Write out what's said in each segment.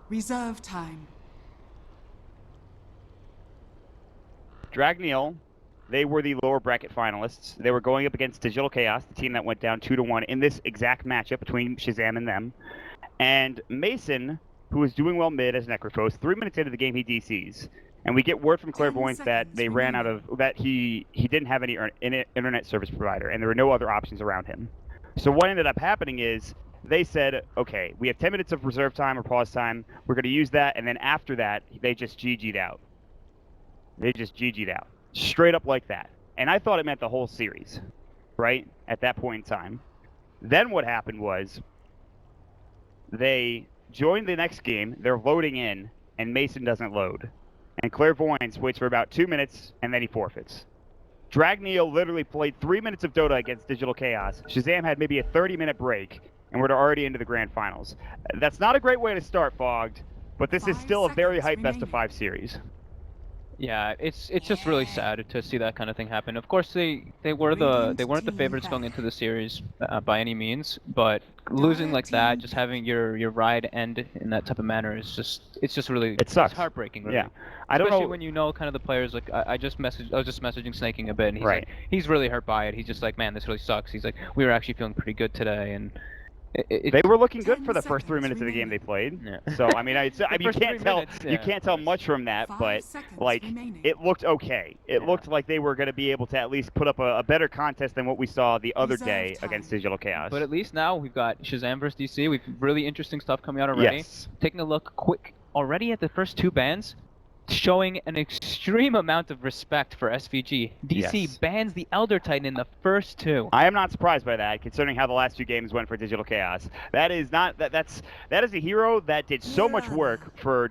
Reserve time. Dragneel, they were the lower bracket finalists. They were going up against Digital Chaos, the team that went down 2-1 in this exact matchup between Shazam and them. And Mason, who was doing well mid as Necrophos, 3 minutes into the game, he DCs. And we get word from Clairvoyance that they ran out of, that he didn't have any internet service provider, and there were no other options around him. So what ended up happening is they said, okay, we have 10 minutes of reserve time or pause time. We're going to use that, and then after that, they just GG'd out. They just GG'd out. Straight up like that. And I thought it meant the whole series, right? At that point in time. Then what happened was they joined the next game, they're loading in, and Mason doesn't load. And Clairvoyance waits for about 2 minutes, and then he forfeits. Dragneel literally played 3 minutes of Dota against Digital Chaos. Shazam had maybe a 30-minute break, and we're already into the grand finals. That's not a great way to start, Fogged, but this is still a very hype best-of-5 series. Yeah, it's just really sad to see that kind of thing happen. Of course, they weren't the favorites going into the series by any means, but losing like that, just having your ride end in that type of manner is just really it sucks. It's heartbreaking. Really. Yeah, I don't know. Especially when you know kind of the players. Like I was just messaging Snaking a bit, and he's like, he's really hurt by it. He's just like, man, this really sucks. He's like, we were actually feeling pretty good today, and. They were looking good for the first 3 minutes of the game they played. Yeah. So I mean, you can't tell much from that, but like it looked okay. It looked like they were going to be able to at least put up a better contest than what we saw the other day against Digital Chaos. But at least now we've got Shazam versus DC. We've really interesting stuff coming out already. Yes. Taking a look quick already at the first two bans. Showing an extreme amount of respect for SVG. DC bans the Elder Titan in the first two. I am not surprised by that, considering how the last two games went for Digital Chaos. That is a hero that did so much work for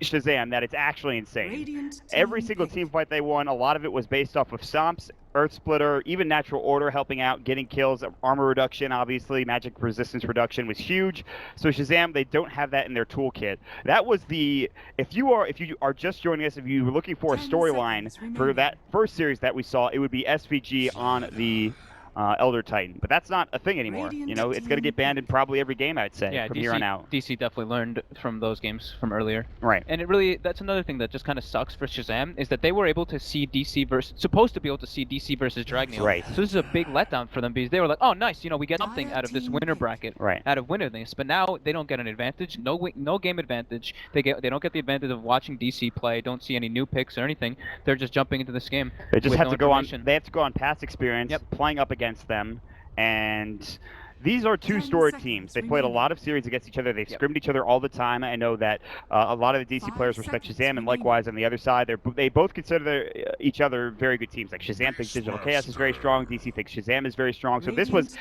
Shazam that it's actually insane. Every single team fight they won, a lot of it was based off of Stomps, Earth Splitter, even Natural Order helping out, getting kills, armor reduction, obviously, magic resistance reduction was huge. So Shazam, they don't have that in their toolkit. That was if you are just joining us, if you were looking for a storyline for that first series that we saw, it would be SVG on the Elder Titan, but that's not a thing anymore. You know, it's going to get banned in probably every game, I'd say, from here on out. DC definitely learned from those games from earlier. Right. And that's another thing that just kind of sucks for Shazam, is that they were able to see supposed to be able to see DC versus Dragneel. Right. So this is a big letdown for them, because they were like, oh, nice, we get something out of this winner bracket, out of winner this. But now they don't get an advantage, no game advantage. They don't get the advantage of watching DC play, don't see any new picks or anything. They're just jumping into this game. They just have to go on. They have to go on past experience, playing up against them, and these are two storied teams. They played a lot of series against each other. They've scrimmed each other all the time. I know that a lot of the DC players respect Shazam, and likewise on the other side, they both consider each other very good teams. Like Shazam thinks Digital Chaos is very strong, DC thinks Shazam is very strong. So this was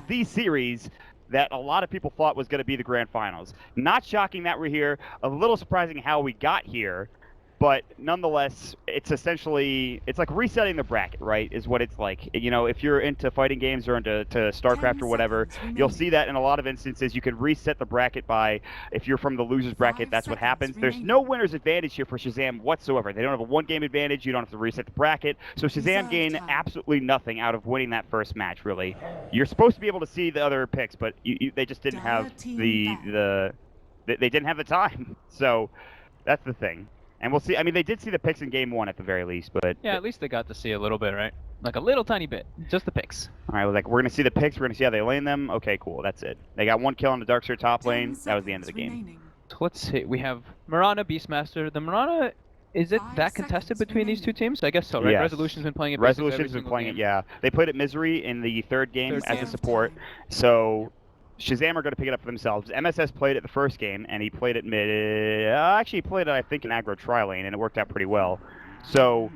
the series that a lot of people thought was going to be the grand finals. Not shocking that we're here. A little surprising how we got here. But nonetheless, it's like resetting the bracket, right, is what it's like. You know, if you're into fighting games or into StarCraft or whatever, you'll see that in a lot of instances. You can reset the bracket by, if you're from the loser's bracket, that's what happens. There's no winner's advantage here for Shazam whatsoever. They don't have a one-game advantage. You don't have to reset the bracket. So Shazam gained absolutely nothing out of winning that first match, really. You're supposed to be able to see the other picks, but they just didn't have they didn't have the time. So that's the thing. And we'll see. I mean, they did see the picks in game one at the very least, but yeah, at least they got to see a little bit, right? Like a little tiny bit, just the picks. All right, like we're gonna see the picks. We're gonna see how they lane them. Okay, cool. That's it. They got one kill on the Darkseer top lane. That was the end of the game. So let's see. We have Mirana, Beastmaster. The Mirana, is it that contested between these two teams? I guess so, right? Yes. Resolution's been playing it. Resolution's been playing it. Yeah, they played it Misery in the third game as a support. So Shazam are going to pick it up for themselves. MSS played it the first game, and he played it mid. Actually, he played it, I think, in aggro tri-lane, and it worked out pretty well. So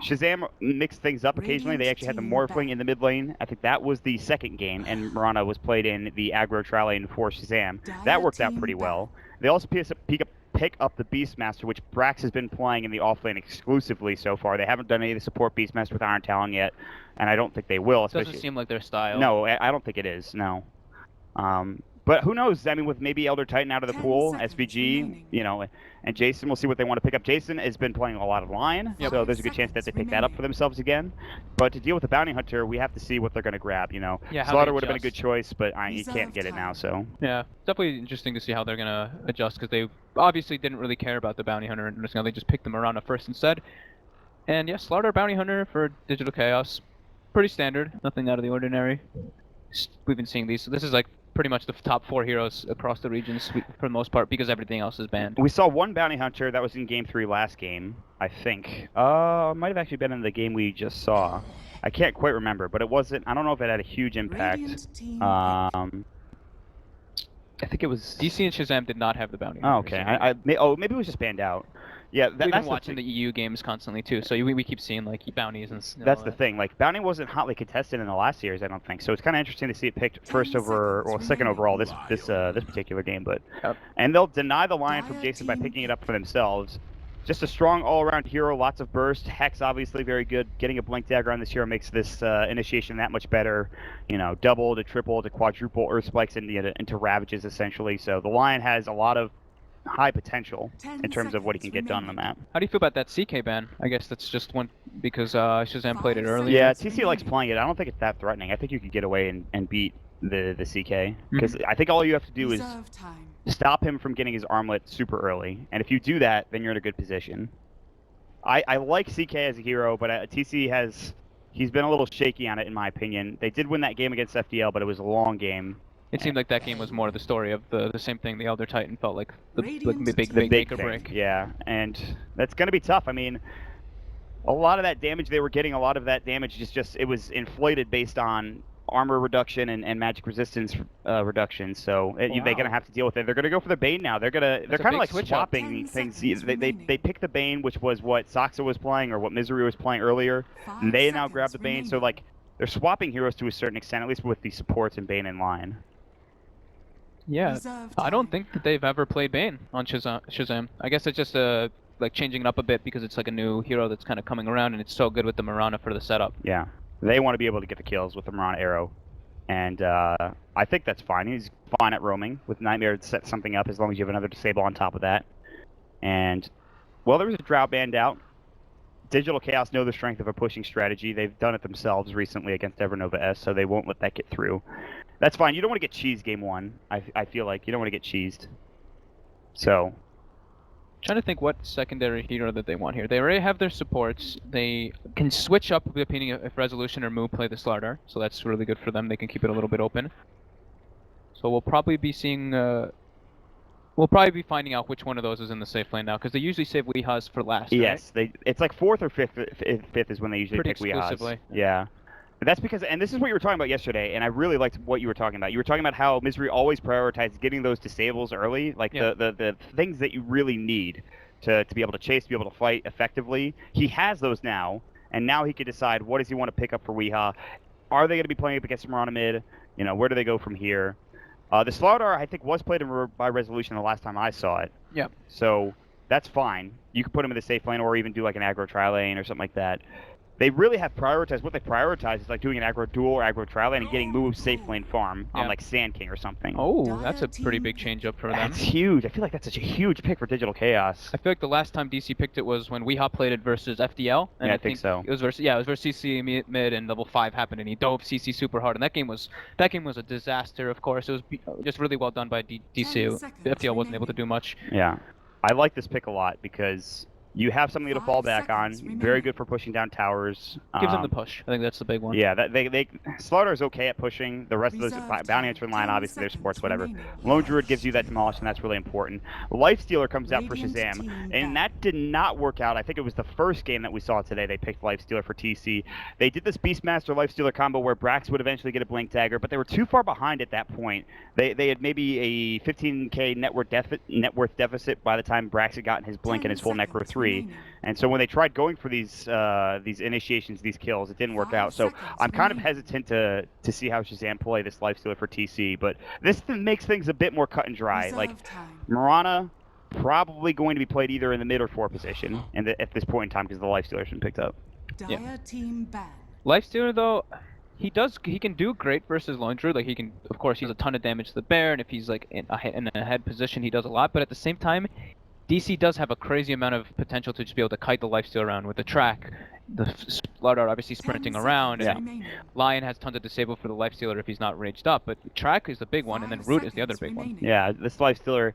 Shazam mixed things up occasionally. They actually had the Morphling in the mid lane. I think that was the second game, and Mirana was played in the aggro tri-lane for Shazam. That worked out pretty well. They also pick up the Beastmaster, which Brax has been playing in the offlane exclusively so far. They haven't done any of the support Beastmaster with Iron Talon yet, and I don't think they will. Doesn't seem like their style. No, I don't think it is, no. But who knows? I mean, with maybe Elder Titan out of the pool, SVG, and Jason, we'll see what they want to pick up. Jason has been playing a lot of line, so there's a good chance that they pick that up for themselves again. But to deal with the Bounty Hunter, we have to see what they're going to grab, Yeah, Slaughter would have been a good choice, but you can't get it now, so. Yeah, definitely interesting to see how they're going to adjust, because they obviously didn't really care about the Bounty Hunter, and they just picked the Marana first instead. And yeah, Slaughter Bounty Hunter for Digital Chaos. Pretty standard, nothing out of the ordinary. We've been seeing these, so this is like pretty much the top 4 heroes across the regions for the most part, because everything else is banned. We saw one Bounty Hunter that was in Game 3 last game, I think. Might have actually been in the game we just saw. I can't quite remember, but it wasn't. I don't know if it had a huge impact. I think it was DC and Shazam did not have the Bounty Hunter. Oh, okay. Maybe it was just banned out. Yeah, we've been watching the EU games constantly too, so we keep seeing like bounties and. That's the thing. Like Bounty wasn't hotly contested in the last series, I don't think. So it's kind of interesting to see it picked second overall this particular game. But and they'll deny the Lion from Jason by picking it up for themselves. Just a strong all-around hero, lots of burst. Hex obviously very good. Getting a Blink Dagger on this hero makes this initiation that much better. Double to triple to quadruple Earth Spikes into Ravages essentially. So the Lion has a lot of high potential in terms of what he can get done on the map. How do you feel about that CK ban? I guess that's just one because Shazam played it earlier. Yeah, TC likes playing it. I don't think it's that threatening. I think you could get away and beat the CK. Because I think all you have to do is stop him from getting his armlet super early. And if you do that, then you're in a good position. I like CK as a hero, but TC he's been a little shaky on it in my opinion. They did win that game against FDL, but it was a long game. It seemed like that game was more the story of the same thing. The Elder Titan felt like the big make or break. Yeah, and that's going to be tough. I mean, a lot of that damage they were getting, a lot of that damage it was inflated based on armor reduction and magic resistance reduction. So they're going to have to deal with it. They're going to go for the Bane now. They're kind of like swapping things. They picked the Bane, which was what Saxa was playing or what Misery was playing earlier. And they now grab the Bane. So like they're swapping heroes to a certain extent, at least with the supports and Bane in line. Yeah, I don't think that they've ever played Bane on Shazam. I guess it's just like changing it up a bit because it's like a new hero that's kind of coming around, and it's so good with the Marana for the setup. Yeah, they want to be able to get the kills with the Marana arrow, and I think that's fine. He's fine at roaming with Nightmare to set something up as long as you have another disable on top of that. And well, there was a drought banned out. Digital Chaos know the strength of a pushing strategy. They've done it themselves recently against Evernova S, so they won't let that get through. That's fine. You don't want to get cheesed game 1. I feel like you don't want to get cheesed. So, trying to think what secondary hero that they want here. They already have their supports. They can switch up depending if Resolution or Moo play the Slardar, so that's really good for them. They can keep it a little bit open. So we'll probably be seeing. We'll probably be finding out which one of those is in the safe lane now, because they usually save Weehas for last. Yes, right? It's like 4th or 5th is when they usually pick Weehas. Yeah. That's because, and this is what you were talking about yesterday, and I really liked what you were talking about. You were talking about how Misery always prioritizes getting those disables early, like the things that you really need to be able to chase, to be able to fight effectively. He has those now, and now he can decide what does he want to pick up for Weeha. Are they going to be playing up against Marana mid? Where do they go from here? The Slardar, I think, was played by Resolution the last time I saw it. Yeah. So that's fine. You can put him in the safe lane or even do like an aggro tri lane or something like that. They really have prioritized. What they prioritize is like doing an aggro duel or aggro tri lane and getting moves safe lane farm on like Sand King or something. Oh, that's a pretty big change up for them. That's huge. I feel like that's such a huge pick for Digital Chaos. I feel like the last time DC picked it was when Weeha played it versus FDL. And I think so. It was versus CC mid and level 5 happened, and he dove CC super hard. And that game was a disaster. Of course, it was just really well done by DC. FDL wasn't able to do much. Yeah, I like this pick a lot because you have something to fall back on. Very good for pushing down towers. Gives them the push. I think that's the big one. Yeah, Slaughter is okay at pushing. The rest of those Bounty Hunter in line, obviously, their supports, whatever. Lone Druid gives you that demolish, and that's really important. Lifestealer comes out for Shazam, and that did not work out. I think it was the first game that we saw today. They picked Lifestealer for TC. They did this Beastmaster Lifestealer combo where Brax would eventually get a Blink Dagger, but they were too far behind at that point. They had maybe a 15k net worth deficit by the time Brax had gotten his Blink and his full Necro 3. And so when they tried going for these initiations, these kills, it didn't work out. So I'm kind of hesitant to see how Shazam play this Lifestealer for TC, but this makes things a bit more cut and dry. Like Marana probably going to be played either in the mid or 4 position at this point in time because the Lifestealer's been picked up. Yeah. Lifestealer though, He can do great versus Lone Druid. Like he can, of course, he's a ton of damage to the bear, and if he's like in a head position, he does a lot. But at the same time, DC does have a crazy amount of potential to just be able to kite the lifesteal around with the track. The Blood are obviously sprinting around, and Lion has tons of disable for the lifestealer if he's not raged up. But track is the big one, and then Root is the other big one. Yeah, this lifestealer,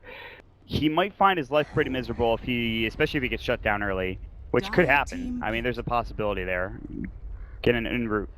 he might find his life pretty miserable especially if he gets shut down early, which could happen. I mean, there's a possibility there. Get an in-root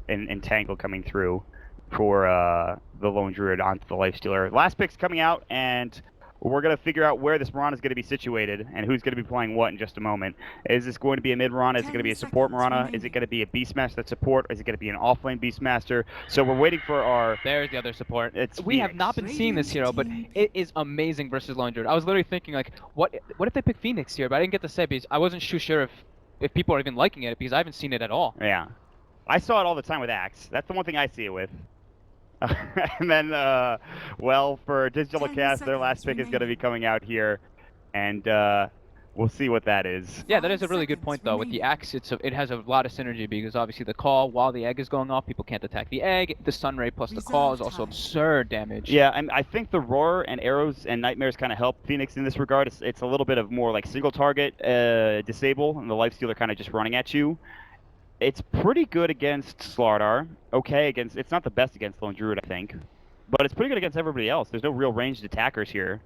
and Tangle coming through for the Lone Druid onto the lifestealer. Last pick's coming out, and we're going to figure out where this Mirana is going to be situated and who's going to be playing what in just a moment. Is this going to be a mid Mirana? Is it going to be a support Mirana? Is it going to be a Beastmaster that's support? Is it going to be an offlane Beastmaster? So we're waiting for our... There's the other support. We have not been seeing this hero, but it is amazing versus Lone Druid. I was literally thinking, like, what if they pick Phoenix here? But I didn't get to say because I wasn't too sure if people are even liking it because I haven't seen it at all. Yeah. I saw it all the time with Axe. That's the one thing I see it with. And then, well, for Digital Cast, their last pick is going to be coming out here, and we'll see what that is. Yeah, that is a really good point, though. With the Axe, it has a lot of synergy because obviously the call, while the egg is going off, people can't attack the egg. The Sunray plus the call is also absurd damage. Yeah, and I think the Roar and Arrows and Nightmares kind of help Phoenix in this regard. It's a little bit of more like single target disable, and the Lifestealer kind of just running at you. It's pretty good against Slardar. Okay, it's not the best against Lone Druid, I think. But it's pretty good against everybody else. There's no real ranged attackers here.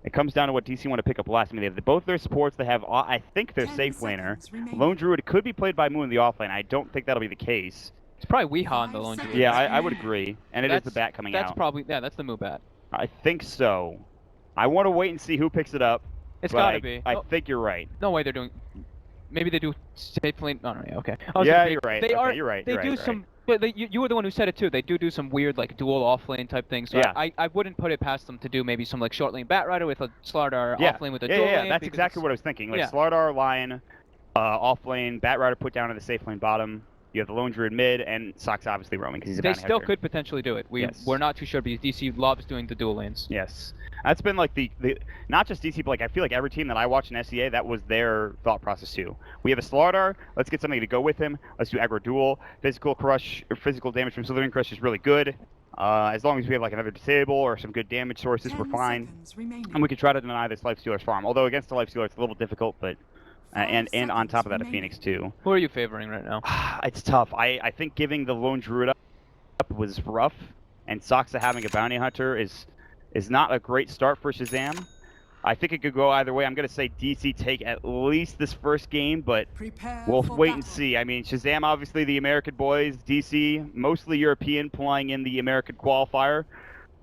It comes down to what DC want to pick up last. I mean, they have both their supports. They have, I think, their safe laner. Lone Druid could be played by Moon in the offlane. I don't think that'll be the case. It's probably Weehaw on the Lone Druid. Yeah, I would agree. And it is the bat coming out. That's probably, yeah, that's the Moo bat. I think so. I want to wait and see who picks it up. It's gotta be. I think you're right. No way they're doing... Maybe they do safe lane. No, yeah, okay. Yeah, you're right. You're right. They do some. But you were the one who said it too. They do some weird like dual offlane type things. So yeah. I wouldn't put it past them to do maybe some like short lane Batrider with a Slardar offlane with a dual lane. Yeah, that's exactly what I was thinking. Like Slardar, Lion, offlane, Batrider put down in the safe lane bottom. You have the Lone Druid mid, and Sock's obviously roaming because he's a bounty hunter. They still could potentially do it. We're not too sure because DC loves doing the dual lanes. Yes. That's been like the not just DC, but like I feel like every team that I watch in SEA, that was their thought process too. We have a Slardar, let's get something to go with him. Let's do aggro duel. Physical crush, or physical damage from Slithering Crush is really good. As long as we have like another disable or some good damage sources, we're fine. And we can try to deny this Lifestealer's farm. Although against the Lifestealer, it's a little difficult, but and on top of that, a Phoenix too. Who are you favoring right now? It's tough. I think giving the Lone Druid up was rough, and Soxa having a bounty hunter is not a great start for Shazam. I think it could go either way. I'm going to say DC take at least this first game, but we'll wait and see. I mean, Shazam, obviously the American boys, DC, mostly European, playing in the American Qualifier,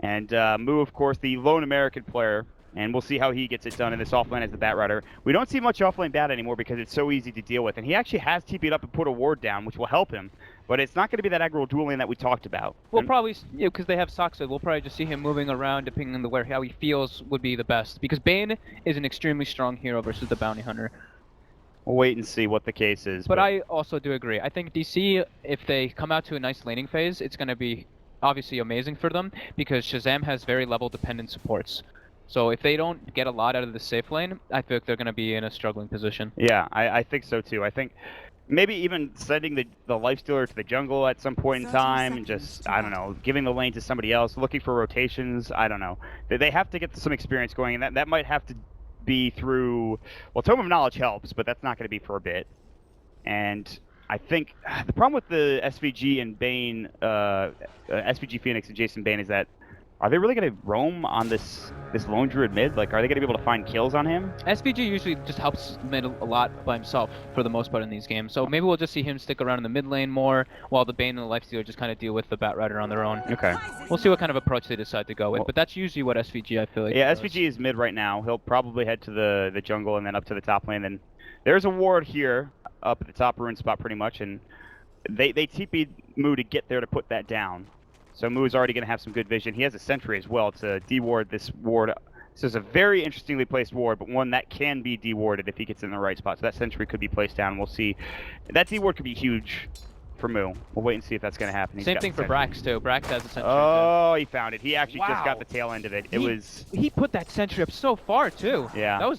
and Moo, of course, the lone American player, and we'll see how he gets it done in this offlane as the Batrider. We don't see much offlane bat anymore because it's so easy to deal with, and he actually has TP'd up and put a ward down, which will help him. But it's not going to be that aggro dueling that we talked about. We'll probably, because they have Soxa, we'll probably just see him moving around depending on how he feels would be the best. Because Bane is an extremely strong hero versus the Bounty Hunter. We'll wait and see what the case is. But I also do agree. I think DC, if they come out to a nice laning phase, it's going to be obviously amazing for them because Shazam has very level-dependent supports. So if they don't get a lot out of the safe lane, I think they're going to be in a struggling position. Yeah, I think so too. I think maybe even sending the Lifestealer to the jungle at some point in time and just, I don't know, giving the lane to somebody else, looking for rotations, I don't know. They have to get some experience going, and that might have to be through, well, Tome of Knowledge helps, but that's not going to be for a bit. And I think the problem with the SVG and Bane, SVG Phoenix and Jason Bane is that are they really going to roam on this Lone Druid mid? Like, are they going to be able to find kills on him? SVG usually just helps mid a lot by himself for the most part in these games. So maybe we'll just see him stick around in the mid lane more, while the Bane and the Lifestealer just kind of deal with the Batrider on their own. Okay. We'll see what kind of approach they decide to go with, but that's usually what SVG, I feel like. Yeah, SVG is mid right now. He'll probably head to the jungle and then up to the top lane. Then there's a ward here up at the top ruin spot pretty much, and they TP'd Moo to get there to put that down. So Moo's already going to have some good vision. He has a sentry as well to deward this ward. This is a very interestingly placed ward, but one that can be dewarded if he gets in the right spot. So that sentry could be placed down. We'll see. That deward could be huge for Moo. We'll wait and see if that's going to happen. Same thing for Brax, too. Brax has a sentry. Oh, he found it. He actually just got the tail end of it. He put that sentry up so far, too. Yeah.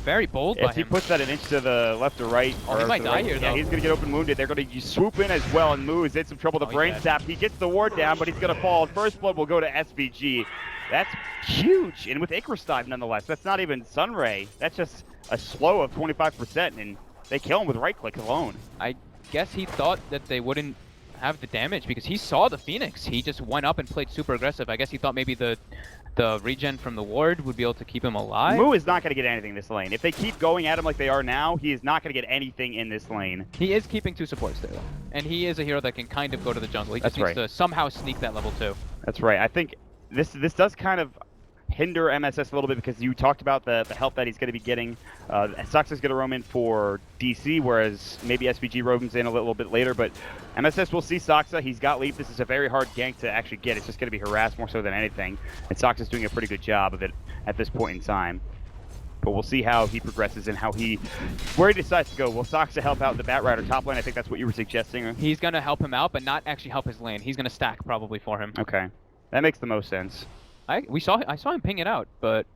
Very bold by If he him. puts that an inch to the left or right, Oh, he might die here, yeah, though. he's going to get open wounded. They're going to swoop in as well, and Moo is in some trouble. The brain sap. He gets the ward down, but he's going to fall. First blood will go to SVG. That's huge, and with Icarus dive nonetheless. That's not even Sunray. That's just a slow of 25%, and they kill him with right click alone. I guess he thought that they wouldn't have the damage because he saw the Phoenix. He just went up and played super aggressive. I guess he thought maybe the regen from the ward would be able to keep him alive. Moo is not going to get anything in this lane. If they keep going at him like they are now, he is not going to get anything in this lane. He is keeping 2 supports there, though. And he is a hero that can kind of go to the jungle. He just That's needs to somehow sneak that level 2. That's right. I think this does kind of hinder MSS a little bit because you talked about the help that he's going to be getting. Sox is going to roam in for DC, whereas maybe SVG roams in a little bit later, but MSS will see Soxa. He's got leap. This is a very hard gank to actually get. It's just going to be harassed more so than anything, and Sox is doing a pretty good job of it at this point in time. But we'll see how he progresses and where he decides to go. Will Soxa help out the Batrider top lane? I think that's what you were suggesting. He's going to help him out, but not actually help his lane. He's going to stack probably for him. Okay. That makes the most sense. I saw him ping it out, but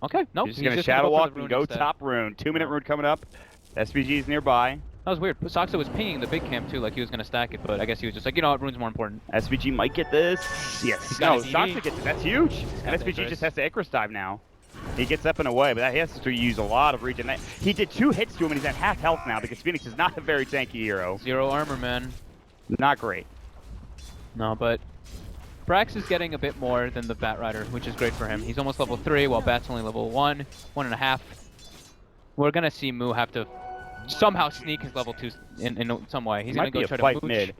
okay, nope. He's just going to shadow walk and go top rune. 2-minute rune coming up. SVG is nearby. That was weird. Soxa was pinging the big camp too, like he was going to stack it, but I guess he was just like, you know what, rune's more important. SVG might get this. Yes. No, Soxa gets it. That's huge. And SVG just has to Icarus dive now. He gets up and away, but he has to use a lot of regen. He did 2 hits to him, and he's at half health now because Phoenix is not a very tanky hero. 0 armor, man. Not great. No, but Brax is getting a bit more than the Batrider, which is great for him. He's almost level 3, while Bat's only level 1, 1.5. We're gonna see Moo have to somehow sneak his level 2 in some way. He's gonna go try to mooch. Mid.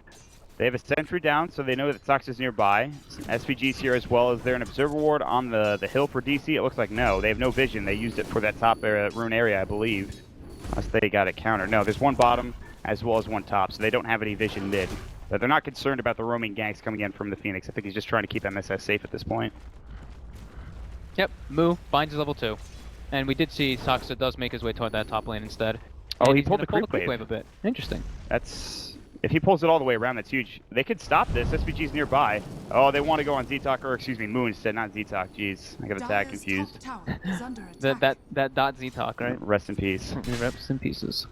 They have a sentry down, so they know that Sox is nearby. SVG's here as well. Is there an observer ward on the hill for DC? It looks like no. They have no vision. They used it for that top rune area, I believe. Unless they got it countered. No, there's one bottom as well as one top, so they don't have any vision mid. But they're not concerned about the roaming ganks coming in from the Phoenix. I think he's just trying to keep MSS safe at this point. Yep, Moo finds his level 2. And we did see Soxa does make his way toward that top lane instead. Oh, and he pulled the pull creep wave a bit. Interesting. If he pulls it all the way around, that's huge. They could stop this. SVG's nearby. Oh, they want to go on Z-Talk, or excuse me, Moo instead, not Z-Talk. Jeez, I got a tag confused. that dot Z-Talk, right? Rest in peace. Rest in pieces.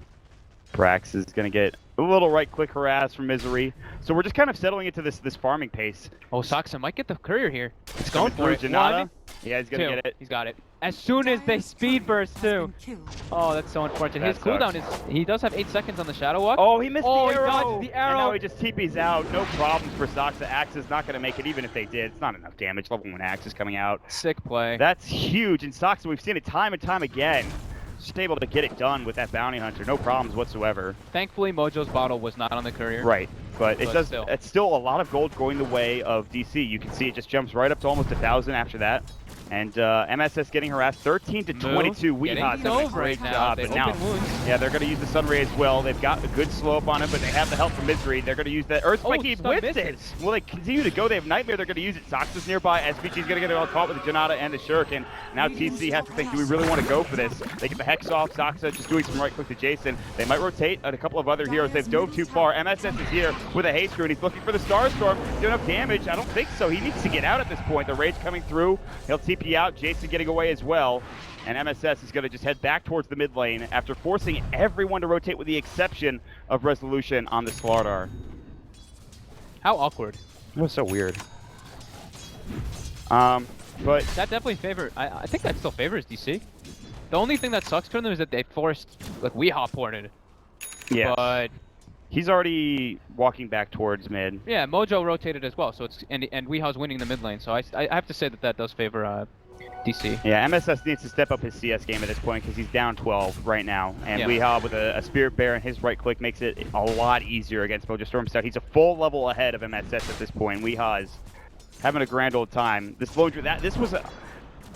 Brax is going to get a little right-click harass from Misery. So we're just kind of settling into this farming pace. Oh, Soxa might get the courier here. It's going through Janata. Yeah, he's going to get it. He's got it. As soon as they speed burst too. Oh, that's so unfortunate. His cooldown is, he does have 8 seconds on the Shadow Walk. Oh, he missed the arrow. He dodged the arrow. And now he just TP's out. No problems for Soxa. Axe is not going to make it, even if they did. It's not enough damage. Level 1 Axe is coming out. Sick play. That's huge. And Soxa, we've seen it time and time again. Just able to get it done with that bounty hunter, no problems whatsoever. Thankfully, Mojo's bottle was not on the courier. Right, but Still. it's still a lot of gold going the way of DC. You can see it just jumps right up to almost 1,000 after that. And MSS getting harassed, 13 to 22. Weeha's doing a great job. But now, yeah, they're going to use the Sunray as well. They've got a good slow up on him, but they have the help from Misery. They're going to use that Earthquake. He whips it. Will they continue to go? They have Nightmare. They're going to use it. Sox is nearby. SVG's going to get it all caught with the Janata and the Shuriken. Now TC has to think, do we really want to go for this? They get the Hex off. Soxa just doing some right click to Jason. They might rotate a couple of other heroes. They've dove too far. MSS is here with a haste and he's looking for the Starstorm. Doing enough damage? I don't think so. He needs to get out at this point. The Rage coming through. He'll TP out. Jason getting away as well, and MSS is going to just head back towards the mid lane after forcing everyone to rotate with the exception of Resolution on the Slardar. How awkward. That was so weird. But that definitely I think that still favors DC. The only thing that sucks for them is that they forced, like, Weehaw ported. Yeah. But he's already walking back towards mid. Yeah, Mojo rotated as well, so it's and Weehaw's winning the mid lane, so I have to say that does favor DC. Yeah, MSS needs to step up his CS game at this point because he's down 12 right now. And Weehaw with a Spirit Bear and his right click makes it a lot easier against Mojo Stormstout. He's a full level ahead of MSS at this point. Weehaw is having a grand old time. This lone druid, this was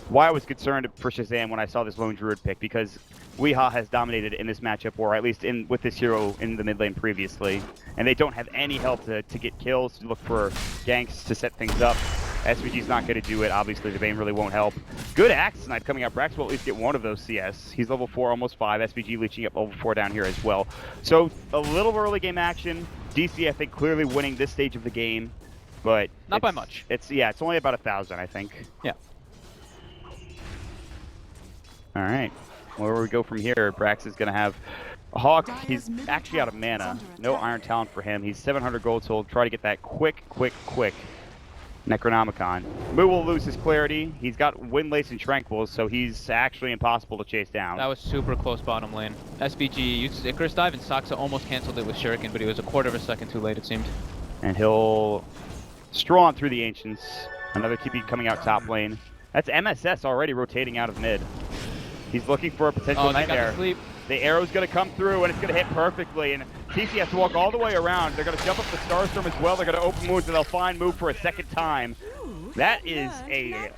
why I was concerned for Shazam when I saw this lone druid pick, because Weehaw has dominated in this matchup, or at least with this hero in the mid lane previously. And they don't have any help to get kills, to look for ganks, to set things up. SVG's not going to do it. Obviously, the Bane really won't help. Good Axe Snipe coming out. Brax will at least get one of those CS. He's level 4, almost 5. SVG leeching up level 4 down here as well. So, a little early game action. DC, I think, clearly winning this stage of the game. But not by much. It's only about 1,000, I think. Yeah. All right. where we go from here, Brax is going to have Hawk. He's actually out of mana. No Iron Talent for him. He's 700 gold, so he'll try to get that quick Necronomicon. Moo will lose his clarity. He's got Windlace and Tranquils, so he's actually impossible to chase down. That was super close bottom lane. SVG uses Icarus Dive, and Saksa almost canceled it with Shuriken, but he was a quarter of a second too late, it seemed. And he'll stroll on through the Ancients. Another TP coming out top lane. That's MSS already rotating out of mid. He's looking for a potential nightmare. The arrow's going to come through, and it's going to hit perfectly. And TC has to walk all the way around. They're going to jump up the Starstorm as well. They're going to open wounds, and they'll find move for a second time. That is a...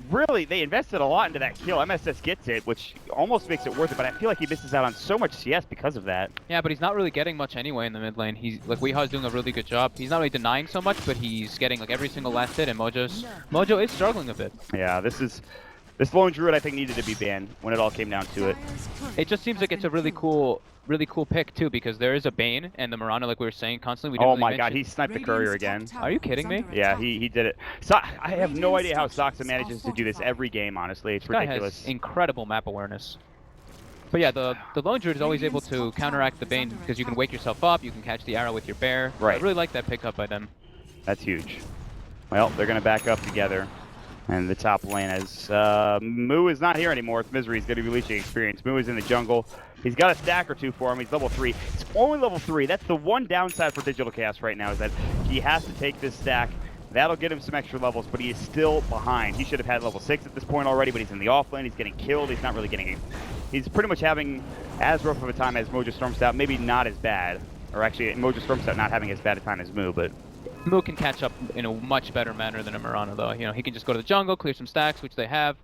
Really, they invested a lot into that kill. MSS gets it, which almost makes it worth it, but I feel like he misses out on so much CS because of that. Yeah, but he's not really getting much anyway in the mid lane. He's like Weeha's doing a really good job. He's not really denying so much, but he's getting like every single last hit, and Mojo is struggling a bit. Yeah, this lone druid I think needed to be banned when it all came down to it. It just seems like it's a really cool pick too, because there is a Bane and the Mirana, like we were saying constantly. Oh my god, he sniped the courier again. Are you kidding me? Yeah, he did it. So I have no idea how Saksa manages to do this every game, honestly. It's ridiculous. Has incredible map awareness. But yeah, the lone druid is always able to counteract the Bane because you can wake yourself up, you can catch the arrow with your bear. Right. I really like that pickup by them. That's huge. Well, they're going to back up together. And the top lane as Moo is not here anymore. It's Misery. He's going to be leeching experience. Moo is in the jungle. He's got a stack or two for him. He's level 3. It's only level 3. That's the one downside for Digital Chaos right now, is that he has to take this stack. That'll get him some extra levels, but he is still behind. He should have had level 6 at this point already, but he's in the off lane. He's getting killed. He's not really getting it. He's pretty much having as rough of a time as Mojo Stormstout. Maybe not as bad. Or actually, Mojo Stormstout not having as bad a time as Moo, but... Moo can catch up in a much better manner than a Mirana, though. You know, he can just go to the jungle, clear some stacks, which they have,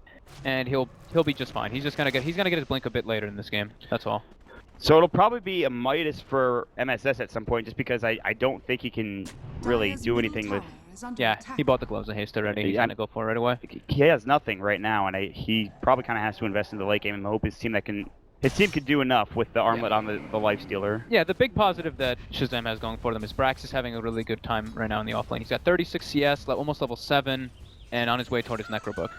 and he'll be just fine. He's gonna get his blink a bit later in this game. That's all. So it'll probably be a Midas for MSS at some point, just because I don't think he can really do anything with... Yeah, he bought the gloves of haste already. He's gonna go for it right away. He has nothing right now, and he probably kind of has to invest in the late game and hope his team can do enough with the armlet on the lifestealer. Yeah, the big positive that Shazam has going for them is Brax is having a really good time right now in the offlane. He's got 36 CS, almost level 7, and on his way toward his Necrobook.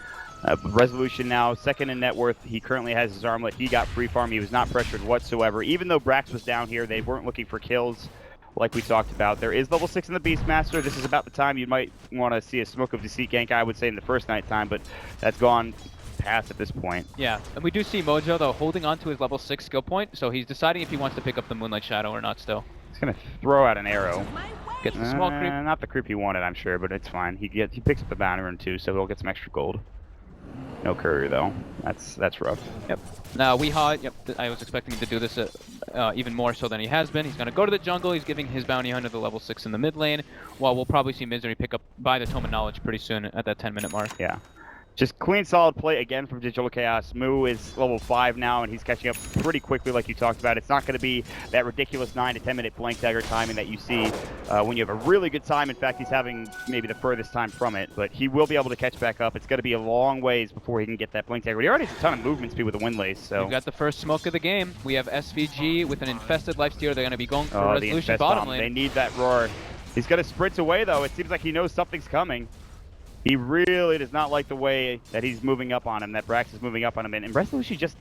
Resolution now, second in net worth. He currently has his armlet. He got free farm. He was not pressured whatsoever. Even though Brax was down here, they weren't looking for kills like we talked about. There is level 6 in the Beastmaster. This is about the time you might want to see a Smoke of Deceit gank, I would say, in the first night time, but that's gone past at this point. Yeah, and we do see Mojo, though, holding on to his level 6 skill point, so he's deciding if he wants to pick up the Moonlight Shadow or not still. He's going to throw out an arrow. Gets the small creep. Not the creep he wanted, I'm sure, but it's fine. He picks up the bounty rune too, so he'll get some extra gold. No courier though. That's rough. Yep. Now Weeha, yep, I was expecting him to do this even more so than he has been. He's going to go to the jungle. He's giving his bounty hunter the level 6 in the mid lane, while we'll probably see Misery pick up by the Tome of Knowledge pretty soon at that 10-minute mark. Yeah. Just clean, solid play again from Digital Chaos. Moo is level 5 now, and he's catching up pretty quickly like you talked about. It's not going to be that ridiculous 9 to 10 minute blank dagger timing that you see when you have a really good time. In fact, he's having maybe the furthest time from it, but he will be able to catch back up. It's going to be a long ways before he can get that blink dagger. He already has a ton of movement speed with the Windlace, so... We've got the first smoke of the game. We have SVG with an infested lifestealer. They're going to be going for Resolution bottom lane. They need that roar. He's going to sprint away, though. It seems like he knows something's coming. He really does not like the way that he's moving up on him, that Brax is moving up on him. And Resolution just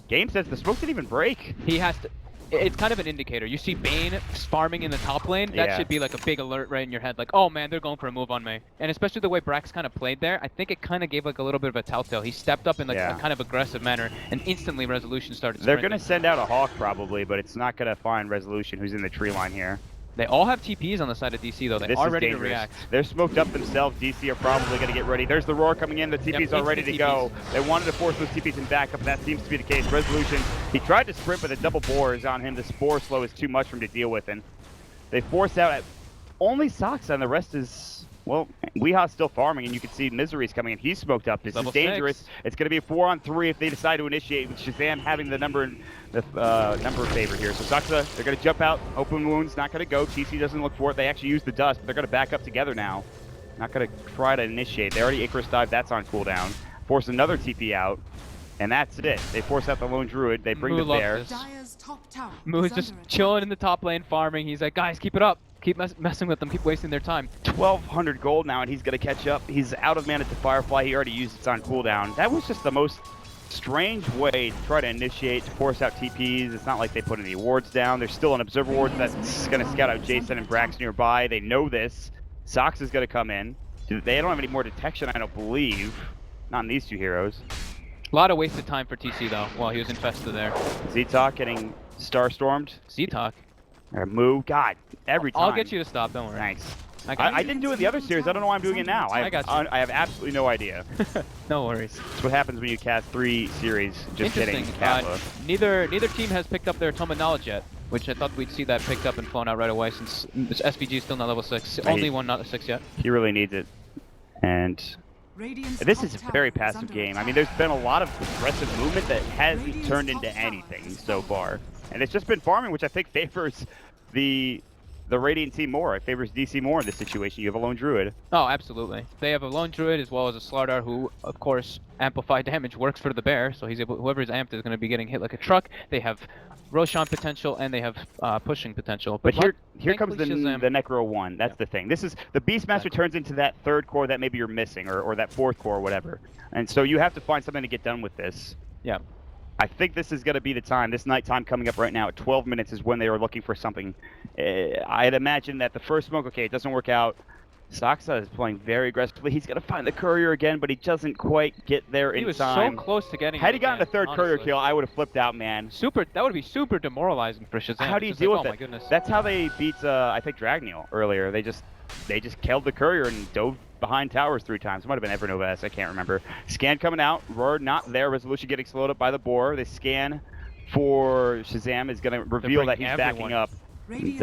game sense. The smoke didn't even break. He has to... It's kind of an indicator. You see Bane farming in the top lane, that should be like a big alert right in your head, like, oh man, they're going for a move on me. And especially the way Brax kind of played there, I think it kind of gave like a little bit of a telltale. He stepped up in like a kind of aggressive manner, and instantly Resolution started sprinting. They're going to send out a Hawk probably, but it's not going to find Resolution, who's in the tree line here. They all have TPs on the side of DC, though. They are ready to react. They're smoked up themselves. DC are probably going to get ready. There's the roar coming in. The TPs are ready to go. They wanted to force those TPs in backup, and that seems to be the case. Resolution, he tried to sprint, but the double boar is on him. The spore slow is too much for him to deal with, and they force out only Saksa, and the rest is... Well, Weeha's still farming, and you can see Misery's coming in. He's smoked up. This is dangerous. 6. It's going to be a 4-on-3 if they decide to initiate, with Shazam having the number favor here. So Saksa, they're going to jump out. Open wounds, not going to go. TC doesn't look for it. They actually use the dust, but they're going to back up together now. Not going to try to initiate. They already Icarus dive. That's on cooldown. Force another TP out, and that's it. They force out the lone druid. They bring the bear. Moo is just chilling in the top lane farming. He's like, guys, keep it up. Keep messing with them. Keep wasting their time. 1,200 gold now, and he's going to catch up. He's out of mana to Firefly. He already used it on cooldown. That was just the most strange way to try to initiate, to force out TPs. It's not like they put any wards down. There's still an observer ward that's going to scout out Jason and Brax nearby. They know this. Sox is going to come in. They don't have any more detection, I don't believe. Not in these two heroes. A lot of wasted time for TC though, while he was infested there. Z-Talk getting star-stormed. Z-Talk. Move. God, every time. I'll get you to stop, don't worry. Thanks. I didn't do it in the other series. I don't know why I'm doing it now. I got you. I have absolutely no idea. No worries. That's what happens when you cast 3 series. Just kidding. Neither team has picked up their Tome of Knowledge yet, which I thought we'd see that picked up and flown out right away since SVG is still not level 6. Only one not 6 yet. He really needs it. And this is a very passive game. I mean, there's been a lot of aggressive movement that hasn't turned into anything so far. And it's just been farming, which I think favors the Radiant team more. It favors DC more in this situation. You have a lone druid. Oh, absolutely. They have a lone druid as well as a Slardar who, of course, amplified damage works for the bear. So he's able, whoever's amped is going to be getting hit like a truck. They have Roshan potential and they have pushing potential. But here comes the Necro 1. That's the thing. This is the Beastmaster turns into that 3rd core that maybe you're missing, or that 4th core or whatever. And so you have to find something to get done with this. Yeah. I think this is going to be the time. This night time coming up right now at 12 minutes is when they are looking for something. I'd imagine that the first smoke, okay, it doesn't work out. Saksa is playing very aggressively. He's going to find the courier again, but he doesn't quite get there in time. He was so close to getting it. Had he gotten the 3rd courier kill, I would have flipped out, man. That would be super demoralizing for Shazam. How do you deal with it? Oh my goodness. That's how they beat, I think, Dragneel earlier. They just killed the courier and dove behind towers 3 times. It might have been Evernova S, I can't remember. Scan coming out, Roar not there, Resolution getting slowed up by the boar. They scan for Shazam is going to reveal that he's backing up. And,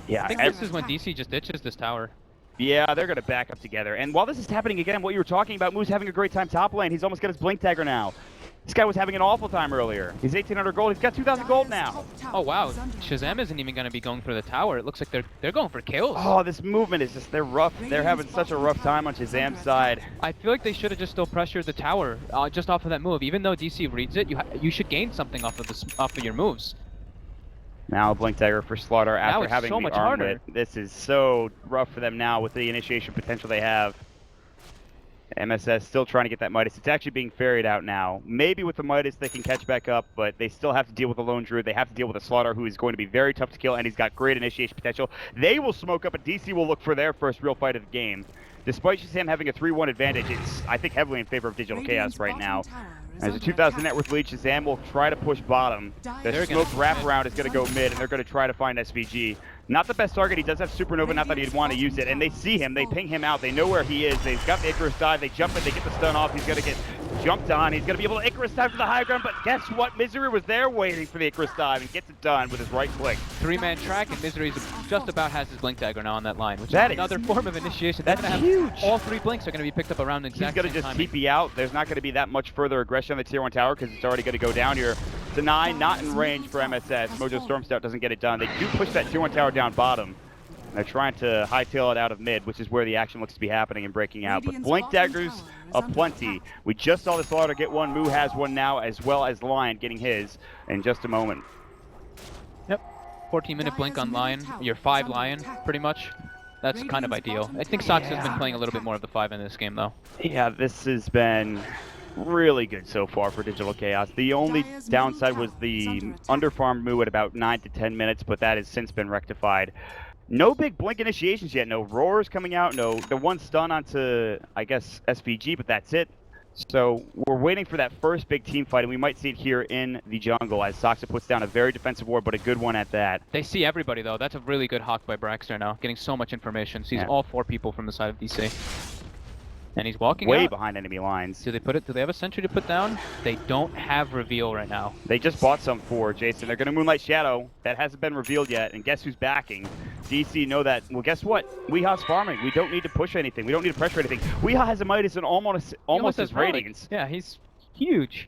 yeah, I think this is when DC just ditches this tower. Yeah, they're going to back up together. And while this is happening again, what you were talking about, Moo's having a great time top lane. He's almost got his Blink Dagger now. This guy was having an awful time earlier. He's 1,800 gold. He's got 2,000 gold now. Oh, wow. Shazam isn't even going to be going for the tower. It looks like they're going for kills. Oh, this movement is just, they're rough. They're having such a rough time on Shazam's side. I feel like they should have just still pressured the tower just off of that move. Even though DC reads it, you should gain something off of your moves. Now Blink Dagger for Slaughter after having so the much armlet. This is so rough for them now with the initiation potential they have. MSS still trying to get that Midas. It's actually being ferried out now. Maybe with the Midas they can catch back up, but they still have to deal with the Lone Druid. They have to deal with a Slaughter who is going to be very tough to kill, and he's got great initiation potential. They will smoke up, and DC will look for their first real fight of the game. Despite Shazam having a 3-1 advantage, it's, I think, heavily in favor of Digital Chaos right now. As a 2,000 net worth lead, Shazam will try to push bottom. The smoke wraparound is going to go mid, and they're going to try to find SVG. Not the best target. He does have Supernova, not that he'd want to use it. And they see him. They ping him out. They know where he is. They've got the Icarus dive. They jump it. They get the stun off. He's going to get jumped on. He's going to be able to Icarus dive to the high ground. But guess what? Misery was there waiting for the Icarus dive and gets it done with his right click. 3-man track, and Misery just about has his Blink Dagger now on that line, which is another form of initiation. That's huge. All 3 blinks are going to be picked up around the exact same time. He's going to just TP out. There's not going to be that much further aggression on the tier 1 tower because it's already going to go down here. Deny, not in range for MSS. Mojo Stormstout doesn't get it done. They do push that tier 1 tower down bottom. They're trying to hightail it out of mid, which is where the action looks to be happening and breaking out. But Blink Daggers aplenty. We just saw the Slaughter get one. Moo has one now, as well as Lion getting his in just a moment. Yep. 14-minute blink on Lion. Your 5 Lion, pretty much. That's kind of ideal. I think Sox has been playing a little bit more of the 5 in this game, though. Yeah, this has been really good so far for Digital Chaos. The only downside was the underfarmed Moo at about 9 to 10 minutes, but that has since been rectified. No big blink initiations yet. No roars coming out. No, the one stun onto, I guess, SVG, but that's it. So we're waiting for that first big team fight, and we might see it here in the jungle as Soxa puts down a very defensive ward, but a good one at that. They see everybody, though. That's a really good hawk by Braxter now, getting so much information. Sees all 4 people from the side of DC. And he's walking way out. Behind enemy lines. Do they have a sentry to put down? They don't have reveal right now. They just bought some for Jason. They're going to Moonlight Shadow. That hasn't been revealed yet. And guess who's backing? DC know that. Well, guess what? Weeha's farming. We don't need to push anything. We don't need to pressure anything. Weeha has a Midas and almost his ratings. Yeah, he's huge.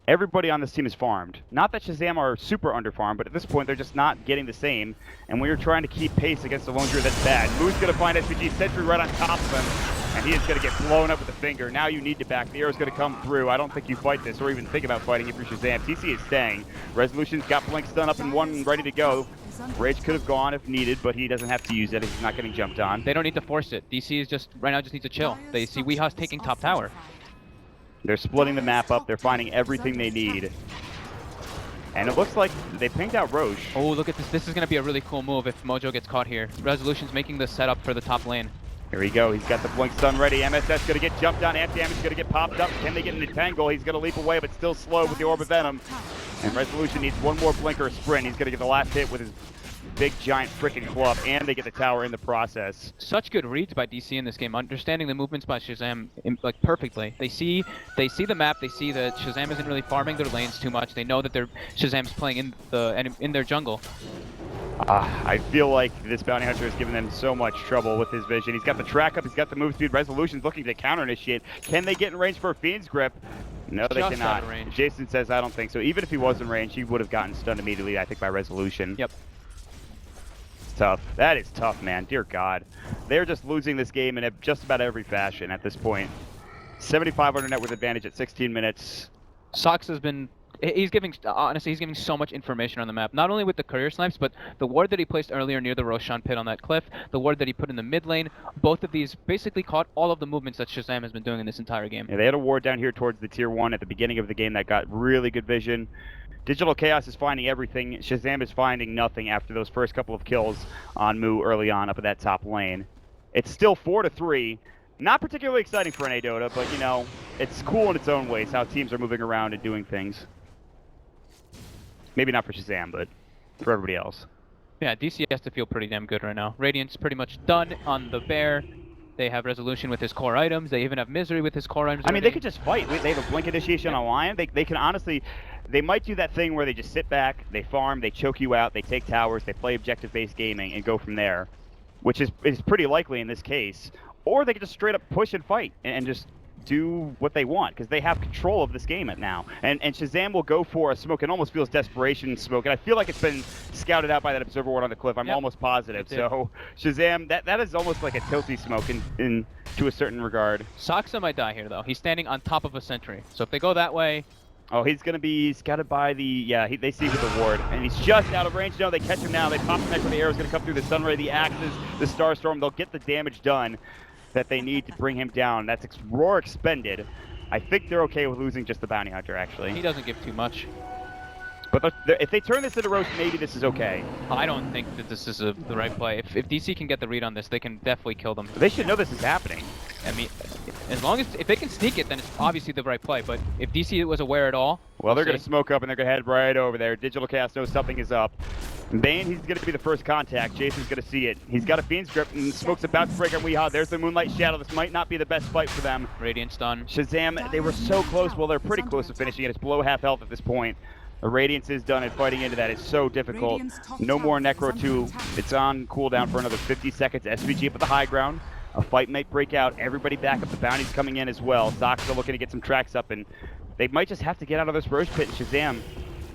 Everybody on this team is farmed. Not that Shazam are super underfarmed, but at this point they're just not getting the same. And we are trying to keep pace against the Lone Druid. That's bad. Moo's going to find SVG Sentry right on top of him. And he is going to get blown up with the finger. Now you need to back. The arrow's going to come through. I don't think you fight this or even think about fighting if you're Shazam. TC is staying. Resolution's got Blink stun up and one ready to go. Rage could have gone if needed, but he doesn't have to use it. He's not getting jumped on. They don't need to force it. DC is just, right now, just needs to chill. They see Weeha's taking top tower. They're splitting the map up. They're finding everything they need. And it looks like they pinged out Roche. Oh, look at this. This is going to be a really cool move if Mojo gets caught here. Resolution's making the setup for the top lane. Here we go. He's got the blink stun ready. MSS going to get jumped on. Amp damage going to get popped up. Can they get in the tangle? He's going to leap away, but still slow with the Orb of Venom. And Resolution needs one more blink or a sprint. He's going to get the last hit with his big, giant freaking club, and they get the tower in the process. Such good reads by DC in this game, understanding the movements by Shazam like perfectly. They see the map. They see that Shazam isn't really farming their lanes too much. They know that Shazam's playing in their jungle. I feel like this bounty hunter has given them so much trouble with his vision. He's got the track up. He's got the move speed. Resolution's looking to counter initiate. Can they get in range for a Fiend's Grip? No, they cannot. Jason says, I don't think so. Even if he was in range, he would have gotten stunned immediately, I think, by Resolution. Yep. Tough. That is tough, man. Dear God. They're just losing this game in just about every fashion at this point. 7,500 net worth advantage at 16 minutes. Sox has been... Honestly, he's giving so much information on the map. Not only with the courier snipes, but the ward that he placed earlier near the Roshan pit on that cliff, the ward that he put in the mid lane, both of these basically caught all of the movements that Shazam has been doing in this entire game. Yeah, they had a ward down here towards the tier 1 at the beginning of the game that got really good vision. Digital Chaos is finding everything. Shazam is finding nothing after those first couple of kills on Mu early on up at that top lane. It's still 4-3. Not particularly exciting for an Dota, but, you know, it's cool in its own ways how teams are moving around and doing things. Maybe not for Shazam, but for everybody else. Yeah, DC has to feel pretty damn good right now. Radiant's pretty much done on the bear. They have Resolution with his core items. They even have Misery with his core items. I mean, they could just fight. They have a blink initiation on Lion. They can honestly... They might do that thing where they just sit back, they farm, they choke you out, they take towers, they play objective-based gaming, and go from there, which is pretty likely in this case. Or they could just straight up push and fight and just do what they want, because they have control of this game now. And Shazam will go for a smoke. It almost feels desperation smoke, and I feel like it's been scouted out by that observer ward on the cliff. I'm almost positive. So Shazam, that is almost like a tilty smoke in to a certain regard. Soxa might die here, though. He's standing on top of a sentry. So if they go that way... Oh, he's going to be scouted by the... Yeah, they see with the ward. And he's just out of range. No, they catch him now. They pop him next to the arrows going to come through the Sunray, the axes, the Starstorm. They'll get the damage done that they need to bring him down. That's Roar expended. I think they're okay with losing just the Bounty Hunter, actually. He doesn't give too much. But if they turn this into Roche, maybe this is okay. I don't think that this is the right play. If DC can get the read on this, they can definitely kill them. They should know this is happening. I mean, if they can sneak it, then it's obviously the right play. But if DC was aware at all... Well, they're going to smoke up and they're going to head right over there. Digital Chaos knows something is up. Bane, he's going to be the first contact. Jason's going to see it. He's got a Fiend's Grip, and Smoke's about to break on Weehaw. There's the Moonlight Shadow. This might not be the best fight for them. Radiant stun. Shazam, they were so close. Well, they're pretty close to finishing it. It's below half health at this point. The Radiance is done, and fighting into that is so difficult. No more Necro 2. It's on cooldown for another 50 seconds. SVG up at the high ground. A fight might break out. Everybody back up. The bounty's coming in as well. Sox are looking to get some tracks up, and they might just have to get out of this Roche pit. And Shazam,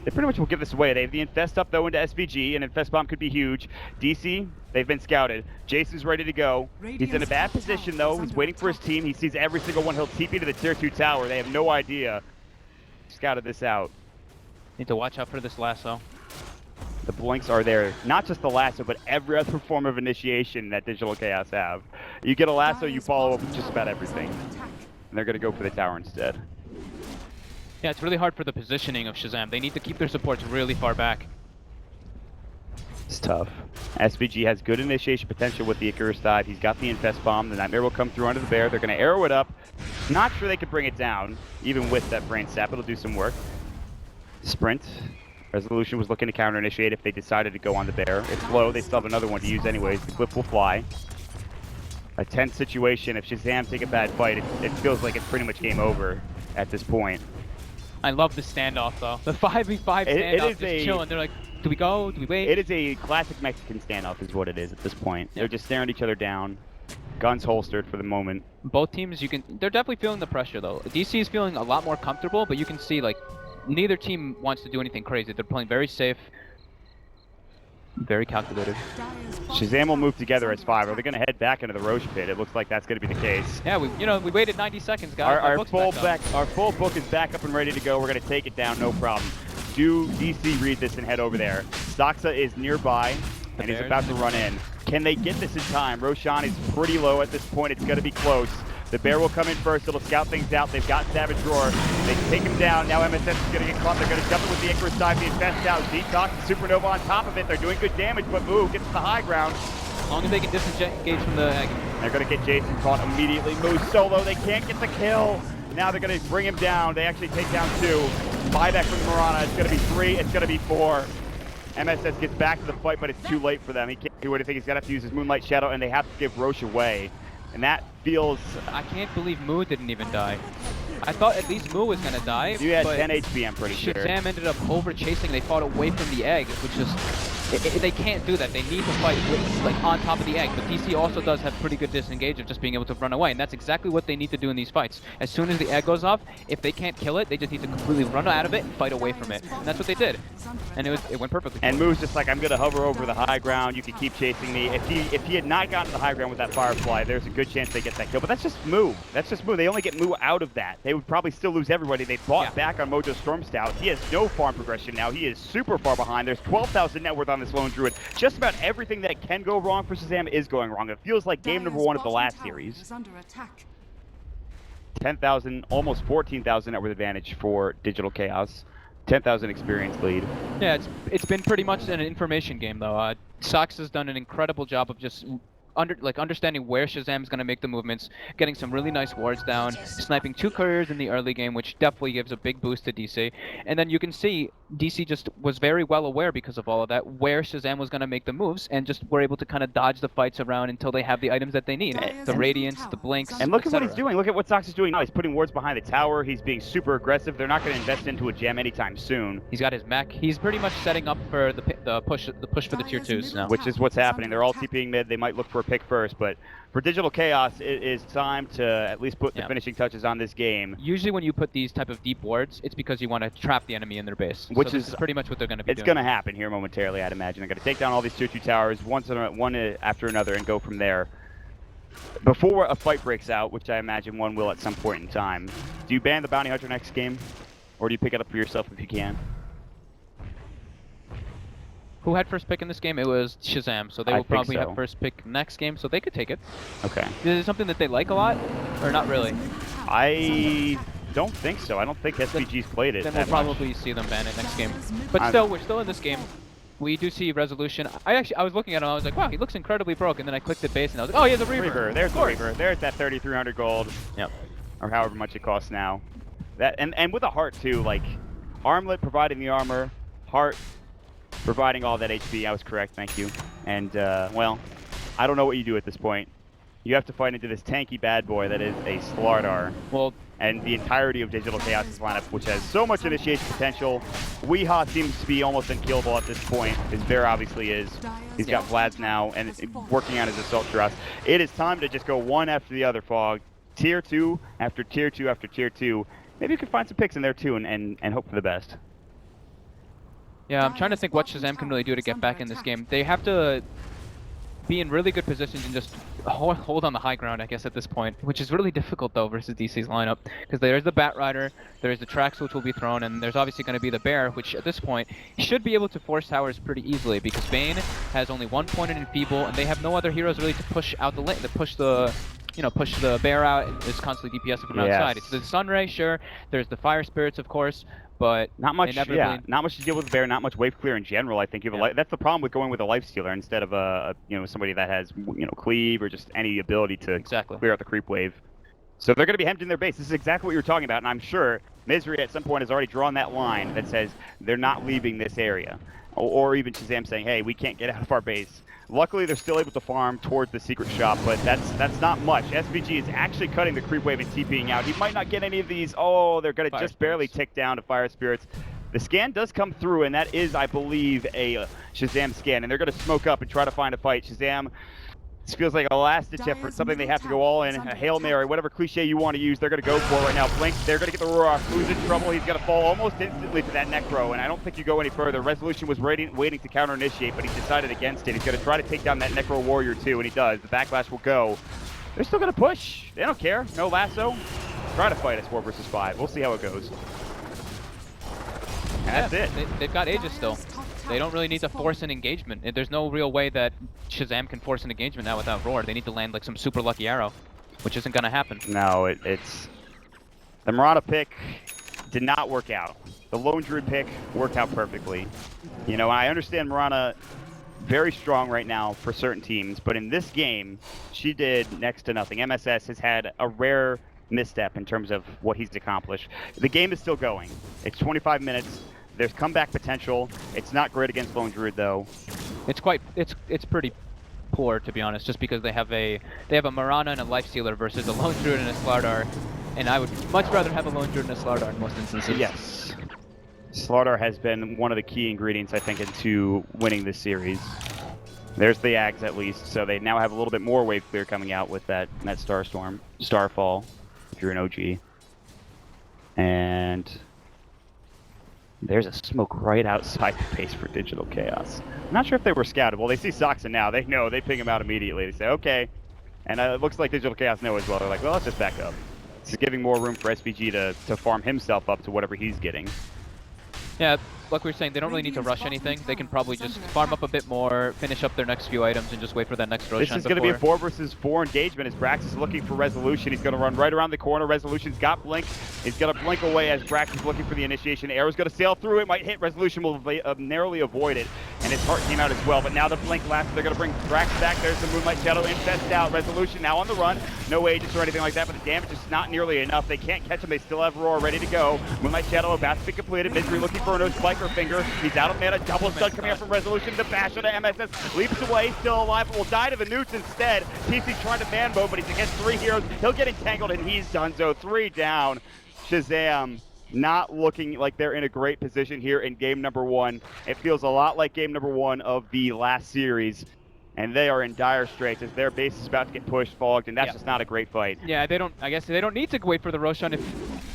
they pretty much will give this away. They have the Infest up, though, into SVG, and Infest Bomb could be huge. DC, they've been scouted. Jason's ready to go. He's in a bad position, though. He's waiting for his team. He sees every single one. He'll TP to the Tier 2 tower. They have no idea. Scouted this out. Need to watch out for this lasso. The blinks are there. Not just the lasso, but every other form of initiation that Digital Chaos have. You get a lasso, you follow up with just about everything. And they're going to go for the tower instead. Yeah, it's really hard for the positioning of Shazam. They need to keep their supports really far back. It's tough. SVG has good initiation potential with the Icarus dive. He's got the Infest Bomb. The Nightmare will come through under the bear. They're going to arrow it up. Not sure they could bring it down, even with that Brain Sap. It'll do some work. Sprint. Resolution was looking to counter-initiate if they decided to go on the bear. It's low. They still have another one to use anyways. The cliff will fly. A tense situation. If Shazam take a bad fight, it feels like it's pretty much game over at this point. I love the standoff, though. The 5v5 standoff is just chilling. They're like, do we go? Do we wait? It is a classic Mexican standoff is what it is at this point. Yeah. They're just staring each other down. Guns holstered for the moment. Both teams, they're definitely feeling the pressure, though. DC is feeling a lot more comfortable, but you can see, like, neither team wants to do anything crazy. They're playing very safe, very calculated. Shazam will move together as 5. Are they going to head back into the Roche pit? It looks like that's going to be the case. Yeah, we waited 90 seconds, guys. Our full book is back up and ready to go. We're going to take it down, no problem. Do DC read this and head over there? Soxa is nearby, and he's about to run in. Can they get this in time? Roshan is pretty low at this point. It's going to be close. The bear will come in first. It'll scout things out. They've got Savage Roar. They take him down. Now MSS is going to get caught. They're going to jump it with the Icarus dive. The Infest out. Detox and Supernova on top of it. They're doing good damage, but Moo gets to the high ground. As long as they can disengage from the egg. They're going to get Jason caught immediately. Moo solo. They can't get the kill. Now they're going to bring him down. They actually take down 2. Buyback from the Mirana. It's going to be 3. It's going to be 4. MSS gets back to the fight, but it's too late for them. He can't do anything. He's going to have to use his Moonlight Shadow, and they have to give Roche away. And that feels... I can't believe Moo didn't even die. I thought at least Moo was going to die. You had 10 HP, I'm pretty sure. Shazam ended up over-chasing. They fought away from the egg, which is... they can't do that. They need to fight with, like, on top of the egg. But DC also does have pretty good disengage of just being able to run away. And that's exactly what they need to do in these fights. As soon as the egg goes off, if they can't kill it, they just need to completely run out of it and fight away from it. And that's what they did. And it went perfectly. And Moo's just like, I'm going to hover over the high ground. You can keep chasing me. If he had not gotten to the high ground with that Firefly, there's a good chance they get that kill. But that's just Moo. That's just Moo. They only get Moo out of that. They would probably still lose everybody. They fought back on Mojo Storm Stout. He has no farm progression now. He is super far behind. There's 12,000 net worth on this lone druid. Just about everything that can go wrong for Shazam is going wrong. It feels like game number 1 of the last series. 10,000, almost 14,000 net worth advantage for Digital Chaos. 10,000 experience lead. Yeah, it's been pretty much an information game though. Sox has done an incredible job of just understanding where Shazam's going to make the movements, getting some really nice wards down, sniping 2 couriers in the early game, which definitely gives a big boost to DC. And then you can see DC just was very well aware because of all of that where Shazam was going to make the moves, and just were able to kind of dodge the fights around until they have the items that they need. The Radiance, the Blinks, and look at what he's doing. Look at what Sox is doing now. He's putting wards behind the tower. He's being super aggressive. They're not going to invest into a gem anytime soon. He's got his mech. He's pretty much setting up for the push for the tier 2s now. Which is what's happening. They're all TPing mid. They might look for a pick first, but for Digital Chaos, it is time to at least put the finishing touches on this game. Usually when you put these type of deep wards, it's because you want to trap the enemy in their base. Which so this is pretty much what they're going to be doing. It's going to happen here momentarily, I'd imagine. They're going to take down all these tier 2 towers, one after another, and go from there. Before a fight breaks out, which I imagine one will at some point in time, do you ban the Bounty Hunter next game? Or do you pick it up for yourself if you can? Who had first pick in this game? It was Shazam, so they will probably have first pick next game, so they could take it. Okay. Is it something that they like a lot, or not really? I don't think so. I don't think SVG's played it. Then we'll probably see them ban it next game. But still, we're still in this game. We do see Resolution. I was looking at him, I was like, wow, he looks incredibly broke, and then I clicked the base, and I was like, oh, he has a Reaver. There's the Reaver. There's that 3,300 gold. Yep. Or however much it costs now. That and with a Heart, too, like, Armlet providing the armor, Heart providing all that HP. I was correct, thank you. And, well, I don't know what you do at this point. You have to fight into this tanky bad boy that is a Slardar. Well, and the entirety of Digital Chaos' lineup, which has so much initiation potential. Weehaw seems to be almost unkillable at this point. His Bear obviously is. He's got Vlad's now and working on his Assault Thrust. It is time to just go one after the other, Fog. Tier 2 after Tier 2 after Tier 2. Maybe you can find some picks in there too and hope for the best. Yeah, I'm trying to think what Shazam can really do to get back in this game. They have to be in really good positions and just hold on the high ground, I guess, at this point, which is really difficult, though, versus DC's lineup. Because there's the Bat Rider, there's the Trax, which will be thrown, and there's obviously going to be the Bear, which at this point should be able to force towers pretty easily, because Bane has only 1 point in Enfeeble, and they have no other heroes really to push out the lane, to push the Bear out. It's constantly DPSing from outside. It's the Sunray, sure. There's the Fire Spirits, of course. But not much, not much to deal with Bear, not much wave clear in general. I think you have that's the problem with going with a life stealer instead of a somebody that has cleave or just any ability to clear out the creep wave. So they're going to be hemmed in their base. This is exactly what you're talking about, and I'm sure Misery at some point has already drawn that line that says they're not leaving this area, or even Shazam saying, "Hey, we can't get out of our base." Luckily, they're still able to farm towards the secret shop, but that's not much. SVG is actually cutting the creep wave and TPing out. He might not get any of these. Oh, they're going to just barely tick down to Fire Spirits. The scan does come through, and that is, I believe, a Shazam scan, and they're going to smoke up and try to find a fight. Shazam, this feels like a last-ditch effort, something they have to go all in, a Hail Mary, whatever cliche you want to use, they're going to go for right now. Blink, they're going to get the roar off. Who's in trouble? He's going to fall almost instantly to that Necro, and I don't think you go any further. Resolution was waiting to counter-initiate, but he decided against it. He's going to try to take down that Necro Warrior, too, and he does. The backlash will go. They're still going to push. They don't care. No lasso. Try to fight us 4 versus 5. We'll see how it goes. And that's it. They've got Aegis still. They don't really need to force an engagement. There's no real way that Shazam can force an engagement now without Roar. They need to land like some super lucky arrow. which isn't going to happen. No, it's the Murata pick did not work out. The Lone Druid pick worked out perfectly. You know, I understand Murata very strong right now for certain teams, but in this game, she did next to nothing. MSS has had a rare misstep in terms of what he's accomplished. The game is still going. It's 25 minutes. There's comeback potential. It's not great against Lone Druid though. It's pretty poor, to be honest, just because they have a Mirana and a Lifestealer versus a Lone Druid and a Slardar, and I would much rather have a Lone Druid and a Slardar in most instances. Yes. Slardar has been one of the key ingredients, I think, into winning this series. There's the Ags at least, so they now have a little bit more wave clear coming out with that Starfall, if you're an OG. And there's a smoke right outside the base for Digital Chaos. I'm not sure if they were scouted. Well, they see Soxa now. They know. They ping him out immediately. They say, okay. And it looks like Digital Chaos know as well. They're like, well, let's just back up. This is giving more room for SPG to farm himself up to whatever he's getting. Yeah, like we were saying, they don't really need to rush anything. They can probably just farm up a bit more, finish up their next few items, and just wait for that next Roshan. This is going to be a 4 versus 4 engagement as Brax is looking for Resolution. He's going to run right around the corner. Resolution's got Blink. He's going to blink away as Brax is looking for the initiation. Arrow's going to sail through it. Might hit. Resolution will narrowly avoid it. And his heart came out as well. But now the Blink lasts. They're going to bring Brax back. There's the Moonlight Shadow infest out. Resolution now on the run. No Aegis or anything like that, but the damage is not nearly enough. They can't catch him. They still have Roar ready to go. Moonlight Shadow about to be completed. Misery looking for no spiker finger. He's out of mana. Double stun coming up from Resolution. The bash on the MSS leaps away. Still alive, but will die to the newts instead. TC trying to man mode, but he's against 3 heroes. He'll get entangled, and he's done so. 3 down. Shazam not looking like they're in a great position here in game number 1. It feels a lot like game number 1 of the last series. And they are in dire straits as their base is about to get pushed, fogged, and that's just not a great fight. Yeah, I guess they don't need to wait for the Roshan if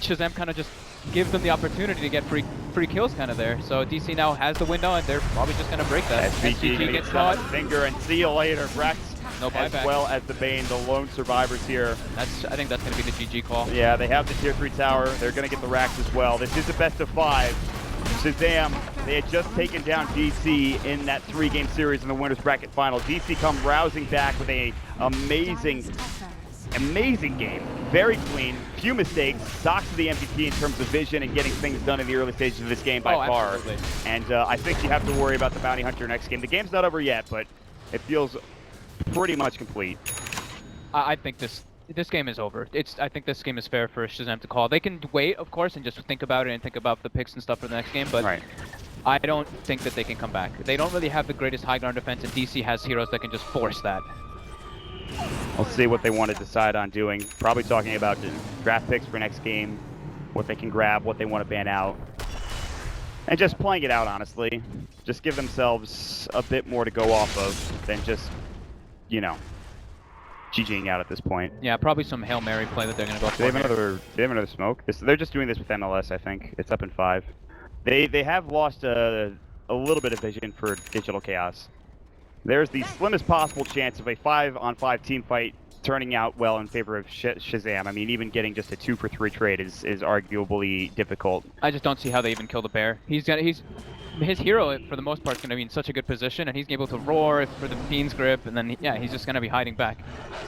Shazam kind of just gives them the opportunity to get free kills kind of there. So DC now has the window, and they're probably just going to break that. SPG gets caught. Finger, and see you later, Brax. No buyback. As well as the Bane, the lone survivors here. I think that's going to be the GG call. Yeah, they have the tier 3 tower. They're going to get the racks as well. This is a best of 5. Shazam, they had just taken down DC in that 3-game series in the winners bracket final. DC come rousing back with a amazing game. Very clean, few mistakes. Sox to the MVP in terms of vision and getting things done in the early stages of this game by far. Absolutely. And I think you have to worry about the Bounty Hunter next game. The game's not over yet, but it feels pretty much complete. I think this game is over. I think this game is fair for Shazam to call. They can wait, of course, and just think about it and think about the picks and stuff for the next game, but I don't think that they can come back. They don't really have the greatest high ground defense, and DC has heroes that can just force that. We'll see what they want to decide on doing. Probably talking about the draft picks for next game, what they can grab, what they want to ban out. And just playing it out, honestly. Just give themselves a bit more to go off of than just, you know, GGing out at this point. Yeah, probably some Hail Mary play that they're going to go for. They have another smoke. They're just doing this with MLS, I think. It's up in 5. They have lost a little bit of vision for Digital Chaos. There's the slimmest possible chance of a 5-on-5 team fight turning out well in favor of Shazam. I mean, even getting just a 2-for-3 trade is arguably difficult. I just don't see how they even kill the bear. His hero, for the most part, is going to be in such a good position, and he's able to roar for the Fiend's Grip, and then, he's just going to be hiding back.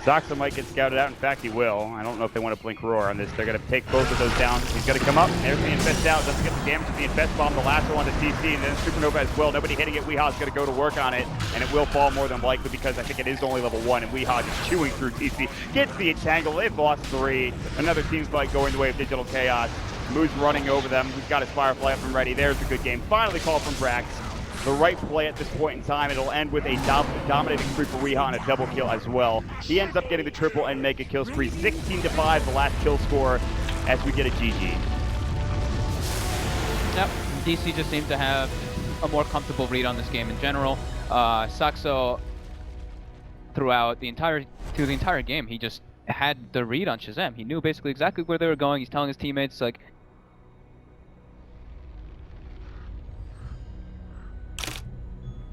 Soxa might get scouted out. In fact, he will. I don't know if they want to blink Roar on this. They're going to take both of those down. He's going to come up. There's the Infest out. Doesn't get the damage of the Infest Bomb. The last one to TC, and then Supernova as well. Nobody hitting it. Weeha's going to go to work on it, and it will fall more than likely because I think it is only level 1, and Weeha just chewing through TC. Gets the entangle. They've lost 3. Another team's fight going the way of Digital Chaos. Moose running over them. He's got his Firefly up and ready. There's a good game. Finally called from Brax. The right play at this point in time. It'll end with a dominating spree for Weeha and a double kill as well. He ends up getting the triple and mega kill spree. 16-5, the last kill score as we get a GG. Yep, DC just seemed to have a more comfortable read on this game in general. Saxo, throughout the entire game, he just had the read on Shazam. He knew basically exactly where they were going. He's telling his teammates, like,